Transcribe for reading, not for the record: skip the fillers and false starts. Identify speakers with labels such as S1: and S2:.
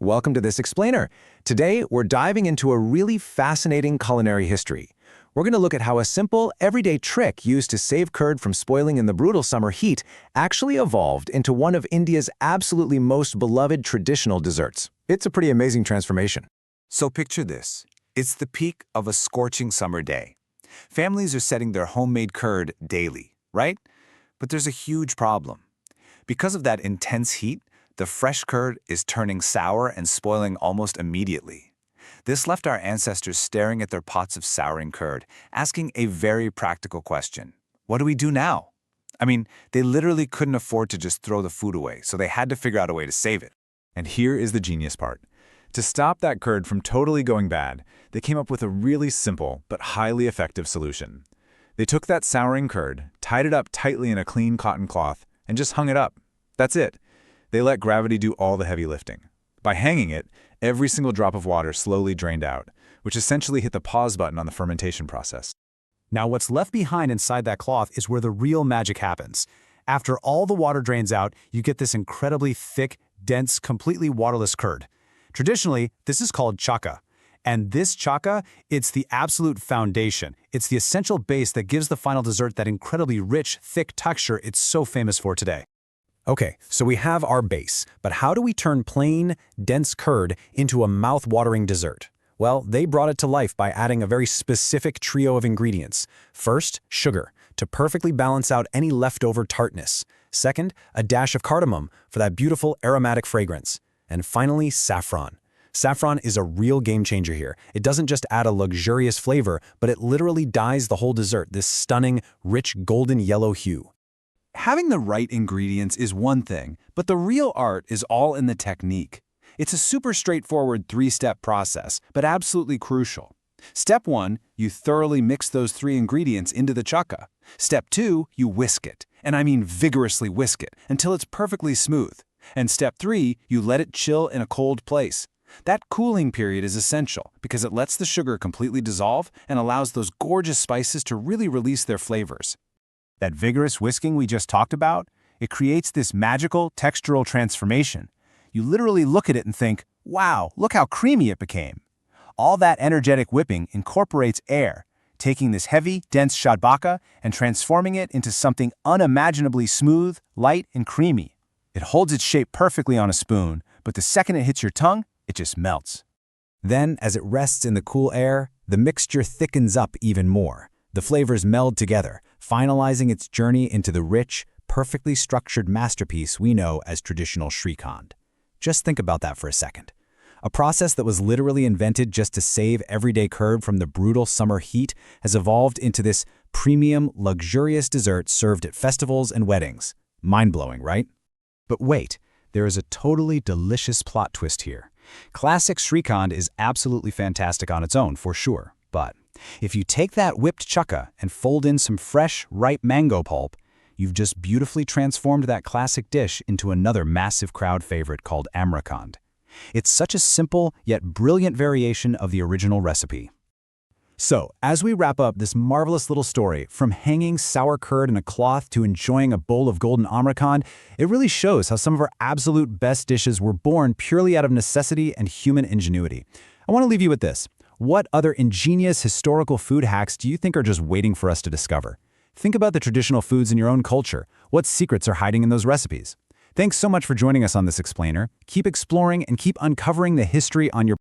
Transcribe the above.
S1: Welcome to This Explainer. Today, we're diving into a really fascinating culinary history. We're going to look at how a simple, everyday trick used to save curd from spoiling in the brutal summer heat actually evolved into one of India's absolutely most beloved traditional desserts. It's a pretty amazing transformation.
S2: So picture this. It's the peak of a scorching summer day. Families are setting their homemade curd daily, right? But there's a huge problem. Because of that intense heat, the fresh curd is turning sour and spoiling almost immediately. This left our ancestors staring at their pots of souring curd, asking a very practical question. What do we do now? I mean, they literally couldn't afford to just throw the food away, so they had to figure out a way to save it.
S3: And here is the genius part. To stop that curd from totally going bad, they came up with a really simple but highly effective solution. They took that souring curd, tied it up tightly in a clean cotton cloth, and just hung it up. That's it. They let gravity do all the heavy lifting. By hanging it, every single drop of water slowly drained out, which essentially hit the pause button on the fermentation process.
S4: Now what's left behind inside that cloth is where the real magic happens. After all the water drains out, you get this incredibly thick, dense, completely waterless curd. Traditionally, this is called chakka. And this chakka, it's the absolute foundation. It's the essential base that gives the final dessert that incredibly rich, thick texture it's so famous for today.
S5: Okay, so we have our base, but how do we turn plain, dense curd into a mouth-watering dessert? Well, they brought it to life by adding a very specific trio of ingredients. First, sugar, to perfectly balance out any leftover tartness. Second, a dash of cardamom for that beautiful aromatic fragrance. And finally, saffron. Saffron is a real game changer here. It doesn't just add a luxurious flavor, but it literally dyes the whole dessert this stunning, rich golden yellow hue.
S2: Having the right ingredients is one thing, but the real art is all in the technique. It's a super straightforward three-step process, but absolutely crucial. Step 1, you thoroughly mix those 3 ingredients into the chakka. Step 2, you whisk it, and I mean vigorously whisk it, until it's perfectly smooth. And step 3, you let it chill in a cold place. That cooling period is essential because it lets the sugar completely dissolve and allows those gorgeous spices to really release their flavors. That vigorous whisking we just talked about, it creates this magical textural transformation. You literally look at it and think, wow, look how creamy it became. All that energetic whipping incorporates air, taking this heavy, dense shadbaka and transforming it into something unimaginably smooth, light, and creamy. It holds its shape perfectly on a spoon, but the second it hits your tongue, it just melts.
S5: Then, as it rests in the cool air, the mixture thickens up even more. The flavors meld together, finalizing its journey into the rich, perfectly structured masterpiece we know as traditional Srikhand. Just think about that for a second. A process that was literally invented just to save everyday curd from the brutal summer heat has evolved into this premium, luxurious dessert served at festivals and weddings. Mind-blowing, right? But wait, there is a totally delicious plot twist here. Classic Srikhand is absolutely fantastic on its own, for sure, but if you take that whipped chakka and fold in some fresh, ripe mango pulp, you've just beautifully transformed that classic dish into another massive crowd favorite called Amrakhand. It's such a simple yet brilliant variation of the original recipe. So, as we wrap up this marvelous little story, from hanging sour curd in a cloth to enjoying a bowl of golden Amrakhand, it really shows how some of our absolute best dishes were born purely out of necessity and human ingenuity. I want to leave you with this. What other ingenious historical food hacks do you think are just waiting for us to discover? Think about the traditional foods in your own culture. What secrets are hiding in those recipes? Thanks so much for joining us on This Explainer. Keep exploring and keep uncovering the history on your